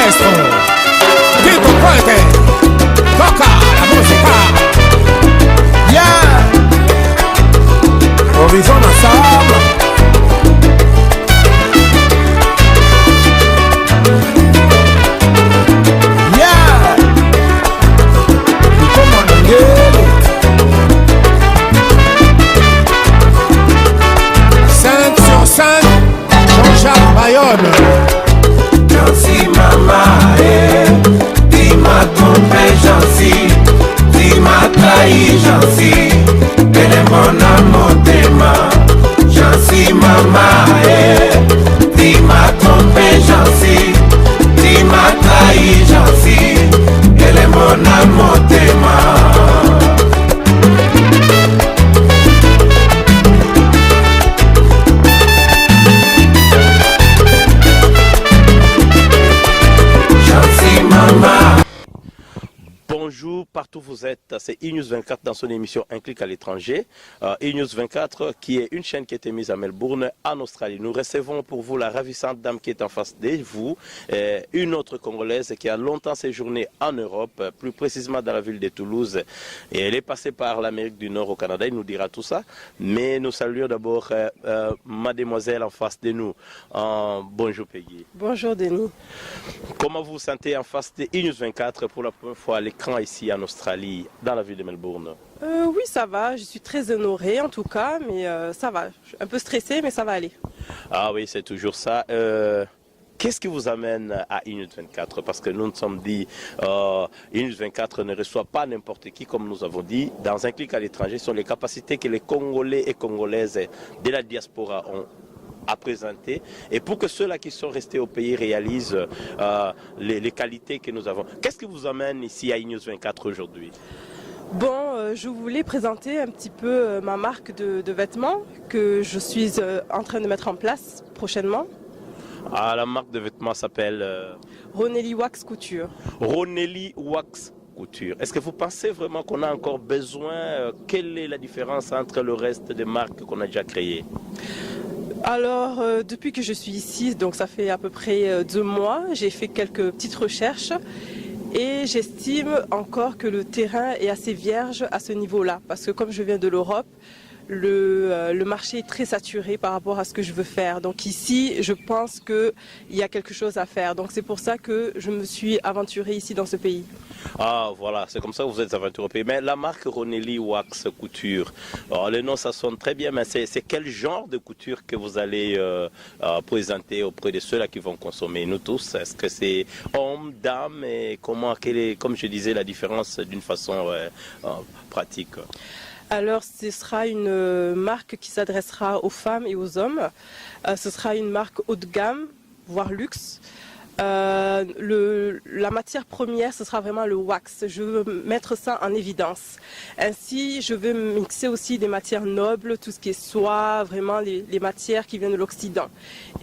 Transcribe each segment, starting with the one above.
maestro Tito Puente toca la música. Yeah, Horizon ensemble. Yeah, Nico Monangelo 5 sur 5, Jean-Jacques Bayonne. Jansi mama, tu m'as trompé Jansi, tu m'as trahi Jansi, elle est mon amour d'Emma. Jansi mama, tu m'as trompé Jansi, tu m'as trahi Jansi, elle est mon amour d'Emma. Bonjour, partout où vous êtes, c'est eNews 24 dans son émission Un clic à l'étranger. eNews 24 qui est une chaîne qui a été mise à Melbourne, en Australie. Nous recevons pour vous la ravissante dame qui est en face de vous, une autre Congolaise qui a longtemps séjourné en Europe, plus précisément dans la ville de Toulouse. Et elle est passée par l'Amérique du Nord au Canada, il nous dira tout ça. Mais nous saluons d'abord mademoiselle en face de nous. Bonjour Peggy. Bonjour Denis. Comment vous vous sentez en face de eNews 24 pour la première fois à l'écran ici en Australie, dans la ville de Melbourne? Oui, ça va. Je suis très honorée en tout cas, mais ça va. Je suis un peu stressée, mais ça va aller. Ah oui, c'est toujours ça. Qu'est-ce qui vous amène à eNews 24? Parce que nous nous sommes dit, eNews 24 ne reçoit pas n'importe qui, comme nous avons dit. Dans un clic à l'étranger, ce sont les capacités que les Congolais et Congolaises de la diaspora ont à présenter, et pour que ceux-là qui sont restés au pays réalisent les qualités que nous avons. Qu'est-ce qui vous amène ici à eNews 24 aujourd'hui? Bon, je voulais présenter un petit peu ma marque de vêtements que je suis en train de mettre en place prochainement. Ah, la marque de vêtements s'appelle Ronelli Wax Couture. Ronelli Wax Couture. Est-ce que vous pensez vraiment qu'on a encore besoin? Quelle est la différence entre le reste des marques qu'on a déjà créées? Alors, depuis que je suis ici, donc ça fait à peu près 2 mois, j'ai fait quelques petites recherches et j'estime encore que le terrain est assez vierge à ce niveau-là. Parce que comme je viens de l'Europe, le marché est très saturé par rapport à ce que je veux faire. Donc ici, je pense qu'il y a quelque chose à faire. Donc c'est pour ça que je me suis aventurée ici dans ce pays. Ah voilà, c'est comme ça que vous êtes aventuré au pays. Mais la marque Ronelli Wax Couture, alors, le nom ça sonne très bien, mais c'est quel genre de couture que vous allez présenter auprès de ceux-là qui vont consommer, nous tous? Est-ce que c'est homme, dame, et comment, quelle est, comme je disais, la différence d'une façon pratique? Alors, ce sera une marque qui s'adressera aux femmes et aux hommes. Ce sera une marque haut de gamme, voire luxe. La matière première, ce sera vraiment le wax. Je veux mettre ça en évidence. Ainsi, je veux mixer aussi des matières nobles, tout ce qui est soie, vraiment les matières qui viennent de l'Occident.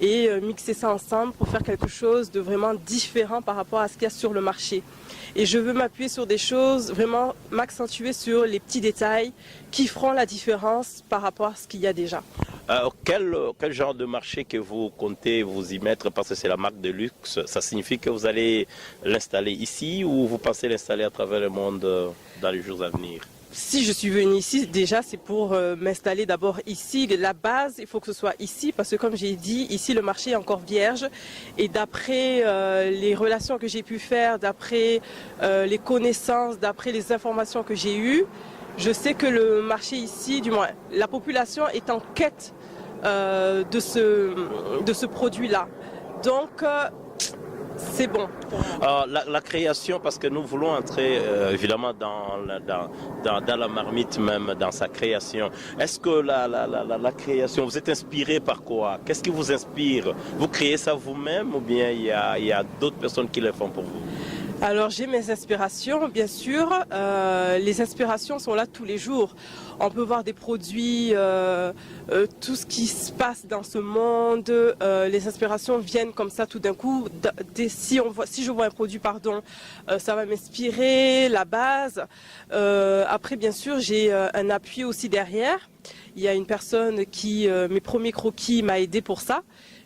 Et mixer ça ensemble pour faire quelque chose de vraiment différent par rapport à ce qu'il y a sur le marché. Et je veux m'appuyer sur des choses, vraiment m'accentuer sur les petits détails qui feront la différence par rapport à ce qu'il y a déjà. Quel genre de marché que vous comptez vous y mettre? Parce que c'est la marque de luxe. Ça signifie que vous allez l'installer ici ou vous pensez l'installer à travers le monde dans les jours à venir? Si je suis venue ici, déjà c'est pour m'installer d'abord ici. La base, il faut que ce soit ici parce que comme j'ai dit, ici le marché est encore vierge. Et d'après les relations que j'ai pu faire, d'après les connaissances, d'après les informations que j'ai eues, je sais que le marché ici, du moins la population est en quête de ce produit-là. Donc c'est bon. La création, parce que nous voulons entrer évidemment dans la marmite même, dans sa création. Est-ce que la création, vous êtes inspiré par quoi? Qu'est-ce qui vous inspire? Vous créez ça vous-même ou bien il y a d'autres personnes qui le font pour vous? Alors j'ai mes inspirations, bien sûr. Les inspirations sont là tous les jours. On peut voir des produits, tout ce qui se passe dans ce monde. Les inspirations viennent comme ça tout d'un coup. Si je vois un produit, ça va m'inspirer, la base. Après, bien sûr, j'ai un appui aussi derrière. Il y a une personne qui, mes premiers croquis, m'a aidé pour ça,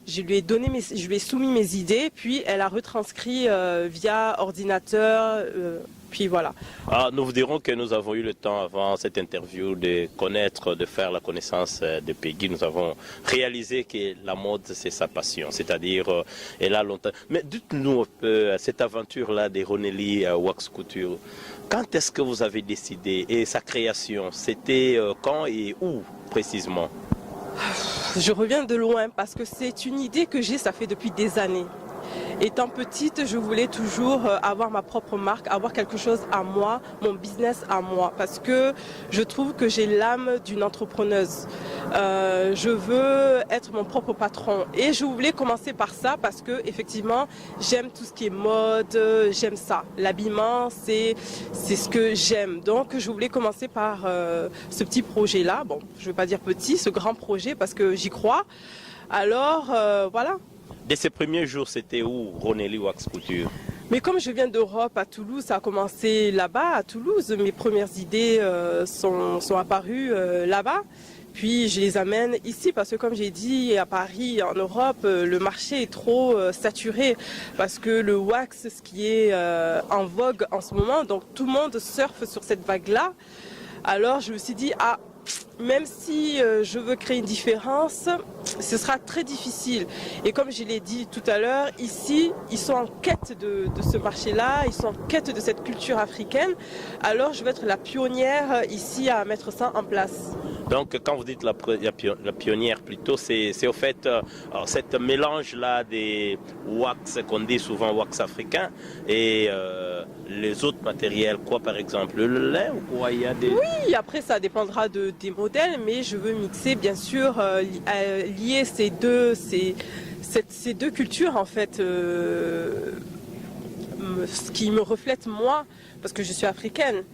je lui ai soumis mes idées, puis elle a retranscrit via ordinateur, puis voilà. Ah, nous vous dirons que nous avons eu le temps avant cette interview de connaître, de faire la connaissance de Peggy. Nous avons réalisé que la mode, c'est sa passion, c'est-à-dire elle a longtemps. Mais dites-nous un peu cette aventure-là de Ronelli Wax Couture. Quand est-ce que vous avez décidé et sa création, c'était quand et où précisément? Je reviens de loin parce que c'est une idée que j'ai, ça fait depuis des années. Étant petite, je voulais toujours avoir ma propre marque, avoir quelque chose à moi, mon business à moi, parce que je trouve que j'ai l'âme d'une entrepreneuse. Je veux être mon propre patron et je voulais commencer par ça parce que effectivement, j'aime tout ce qui est mode, j'aime ça. L'habillement, c'est ce que j'aime. Donc, je voulais commencer par ce petit projet-là. Bon, je ne veux pas dire petit, ce grand projet parce que j'y crois. Alors, voilà. Dès ces premiers jours, c'était où Ronelli Wax Couture? Mais comme je viens d'Europe, à Toulouse, ça a commencé là-bas, à Toulouse. Mes premières idées sont apparues là-bas. Puis je les amène ici parce que comme j'ai dit, à Paris, en Europe, le marché est trop saturé. Parce que le wax, ce qui est en vogue en ce moment, donc tout le monde surfe sur cette vague-là. Alors je me suis dit, ah, même si je veux créer une différence, ce sera très difficile. Et comme je l'ai dit tout à l'heure, ici, ils sont en quête de ce marché-là, ils sont en quête de cette culture africaine. Alors je vais être la pionnière ici à mettre ça en place. Donc quand vous dites la pionnière plutôt, c'est au fait cette mélange-là des wax qu'on dit souvent wax africain et les autres matériels, quoi par exemple, le lait ou quoi il y a des... Oui, après ça dépendra des modèles, mais je veux mixer bien sûr, lier ces deux cultures en fait, ce qui me reflète moi, parce que je suis africaine.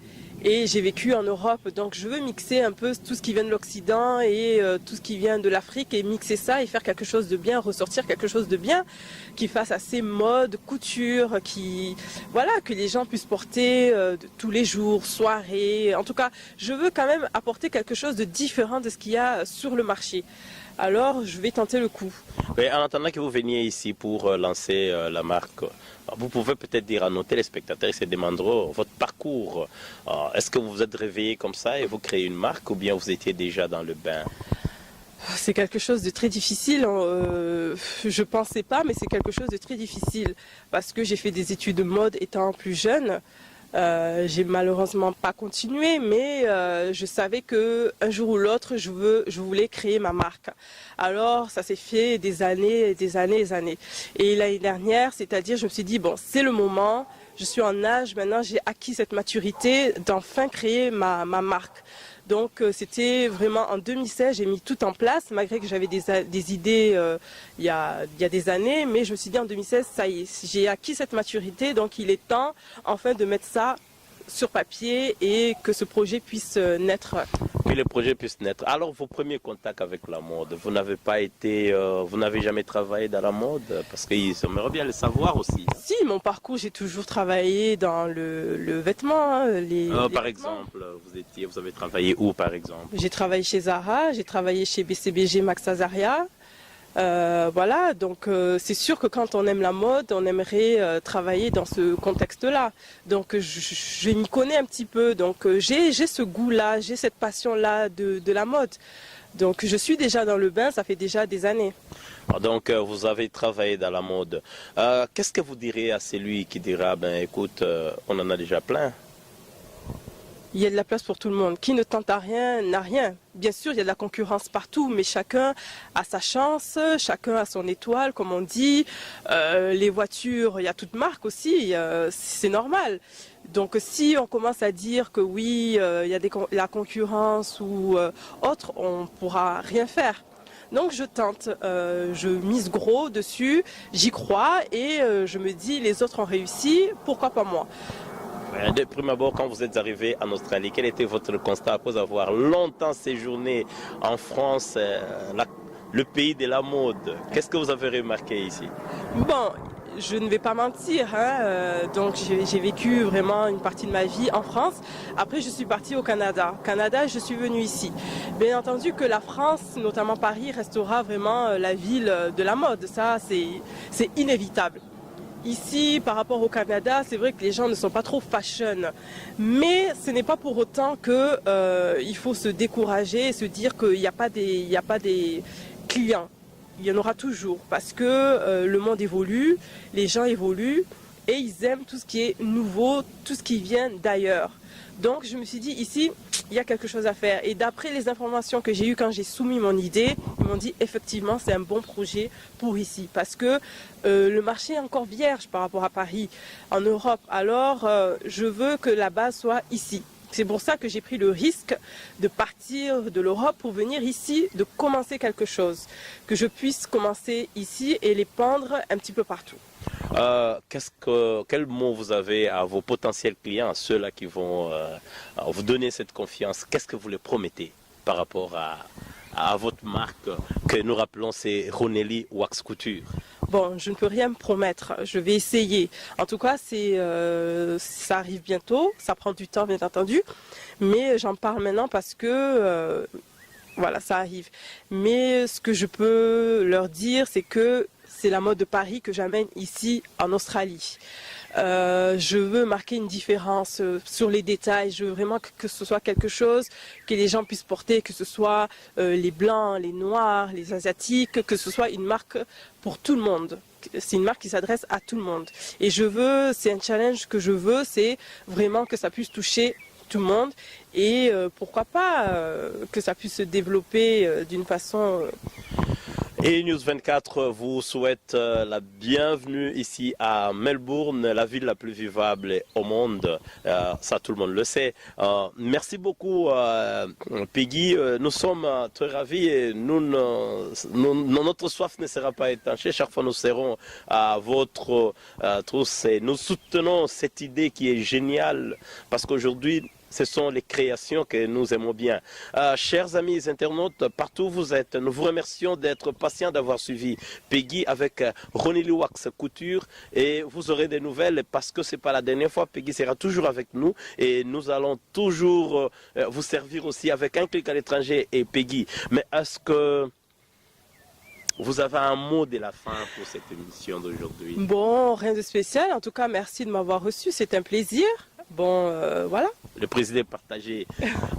Et j'ai vécu en Europe, donc je veux mixer un peu tout ce qui vient de l'Occident et tout ce qui vient de l'Afrique et mixer ça et faire quelque chose de bien, ressortir quelque chose de bien qui fasse assez mode, couture, que les gens puissent porter tous les jours, soirées. En tout cas, je veux quand même apporter quelque chose de différent de ce qu'il y a sur le marché. Alors, je vais tenter le coup. Mais en attendant que vous veniez ici pour lancer la marque, vous pouvez peut-être dire à nos téléspectateurs, ils se demanderont votre parcours. Est-ce que vous vous êtes réveillé comme ça et vous créez une marque ou bien vous étiez déjà dans le bain? C'est quelque chose de très difficile. Je pensais pas, mais c'est quelque chose de très difficile parce que j'ai fait des études de mode étant plus jeune. J'ai malheureusement pas continué, mais je savais que un jour ou l'autre, je voulais créer ma marque. Alors, ça s'est fait des années, des années, des années. Et l'année dernière, c'est-à-dire, je me suis dit bon, c'est le moment. Je suis en âge maintenant, j'ai acquis cette maturité d'enfin créer ma marque. Donc c'était vraiment en 2016, j'ai mis tout en place, malgré que j'avais des idées il y a des années, mais je me suis dit en 2016, ça y est, j'ai acquis cette maturité, donc il est temps enfin de mettre ça sur papier et que ce projet puisse naître. Que le projet puisse naître. Alors vos premiers contacts avec la mode, vous n'avez jamais travaillé dans la mode? Parce qu'ils aimeraient bien le savoir aussi. Si, mon parcours, j'ai toujours travaillé dans le vêtement. Par exemple, vous avez travaillé où par exemple? J'ai travaillé chez Zara, j'ai travaillé chez BCBG Max Azaria. Voilà, donc c'est sûr que quand on aime la mode, on aimerait travailler dans ce contexte-là. Donc je m'y connais un petit peu, donc j'ai ce goût-là, j'ai cette passion-là de la mode. Donc je suis déjà dans le bain, ça fait déjà des années. Donc vous avez travaillé dans la mode. Qu'est-ce que vous direz à celui qui dira, ben écoute, on en a déjà plein? Il y a de la place pour tout le monde. Qui ne tente à rien n'a rien. Bien sûr, il y a de la concurrence partout, mais chacun a sa chance, chacun a son étoile, comme on dit. Les voitures, il y a toute marque aussi, c'est normal. Donc si on commence à dire que oui, il y a la concurrence ou autre, on ne pourra rien faire. Donc je tente, je mise gros dessus, j'y crois et je me dis les autres ont réussi, pourquoi pas moi? De prime abord, quand vous êtes arrivé en Australie, quel était votre constat après avoir longtemps séjourné en France, le pays de la mode? Qu'est-ce que vous avez remarqué ici? Bon, je ne vais pas mentir, hein, donc j'ai vécu vraiment une partie de ma vie en France. Après, je suis partie au Canada. Canada, je suis venue ici. Bien entendu que la France, notamment Paris, restera vraiment la ville de la mode. Ça, c'est inévitable. Ici, par rapport au Canada, c'est vrai que les gens ne sont pas trop fashion. Mais ce n'est pas pour autant qu'il faut se décourager et se dire qu'il n'y a pas des clients. Il y en aura toujours parce que le monde évolue, les gens évoluent et ils aiment tout ce qui est nouveau, tout ce qui vient d'ailleurs. Donc je me suis dit ici, il y a quelque chose à faire. Et d'après les informations que j'ai eues quand j'ai soumis mon idée, ils m'ont dit effectivement c'est un bon projet pour ici. Parce que le marché est encore vierge par rapport à Paris, en Europe. Alors je veux que la base soit ici. C'est pour ça que j'ai pris le risque de partir de l'Europe pour venir ici, de commencer quelque chose. Que je puisse commencer ici et les pendre un petit peu partout. Quel mot vous avez à vos potentiels clients, à ceux-là qui vont vous donner cette confiance? Qu'est-ce que vous les promettez par rapport à votre marque que nous rappelons, c'est Ronelli Wax Couture? Bon, je ne peux rien me promettre, je vais essayer. En tout cas, ça arrive bientôt, ça prend du temps bien entendu, mais j'en parle maintenant parce que voilà, ça arrive. Mais ce que je peux leur dire, c'est que c'est la mode de Paris que j'amène ici en Australie. Je veux marquer une différence sur les détails. Je veux vraiment que ce soit quelque chose que les gens puissent porter, que ce soit les blancs, les noirs, les asiatiques, que ce soit une marque pour tout le monde. C'est une marque qui s'adresse à tout le monde. Et c'est un challenge que je veux, c'est vraiment que ça puisse toucher tout le monde et pourquoi pas que ça puisse se développer d'une façon... Et News 24 vous souhaite la bienvenue ici à Melbourne, la ville la plus vivable au monde. Ça, tout le monde le sait. Merci beaucoup, Peggy. Nous sommes très ravis et notre soif ne sera pas étanchée. Chaque fois, nous serons à votre trousse et nous soutenons cette idée qui est géniale parce qu'aujourd'hui, ce sont les créations que nous aimons bien. Chers amis internautes, partout où vous êtes, nous vous remercions d'être patients, d'avoir suivi Peggy avec Ronelli Wax Couture et vous aurez des nouvelles parce que ce n'est pas la dernière fois. Peggy sera toujours avec nous et nous allons toujours vous servir aussi avec Un Clic à l'étranger et Peggy. Mais est-ce que vous avez un mot de la fin pour cette émission d'aujourd'hui? Bon, rien de spécial. En tout cas, merci de m'avoir reçu. C'est un plaisir. Bon, voilà. Le président est partagé.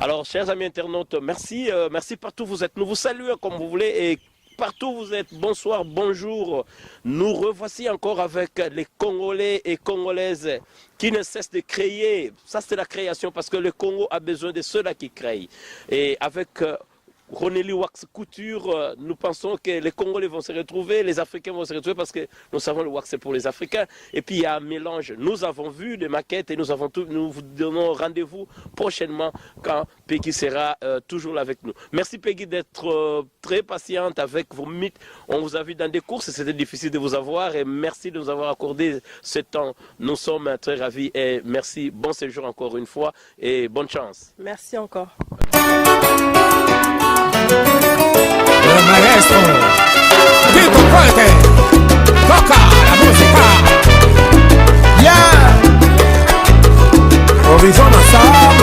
Alors, chers amis internautes, merci. Merci partout où vous êtes. Nous vous saluons comme vous voulez et partout où vous êtes. Bonsoir, bonjour. Nous revoici encore avec les Congolais et Congolaises qui ne cessent de créer. Ça, c'est la création parce que le Congo a besoin de ceux-là qui créent. Et avec... Ronelli Wax Couture, nous pensons que les Congolais vont se retrouver, les Africains vont se retrouver parce que nous savons le wax c'est pour les Africains. Et puis il y a un mélange. Nous avons vu des maquettes et nous vous donnons rendez-vous prochainement quand Peggy sera toujours là avec nous. Merci Peggy d'être très patiente avec vos mythes. On vous a vu dans des courses, c'était difficile de vous avoir et merci de nous avoir accordé ce temps. Nous sommes très ravis et merci. Bon séjour encore une fois et bonne chance. Merci encore. El maestro Tito Puente toca la música. Yeah. Horizon Nassau.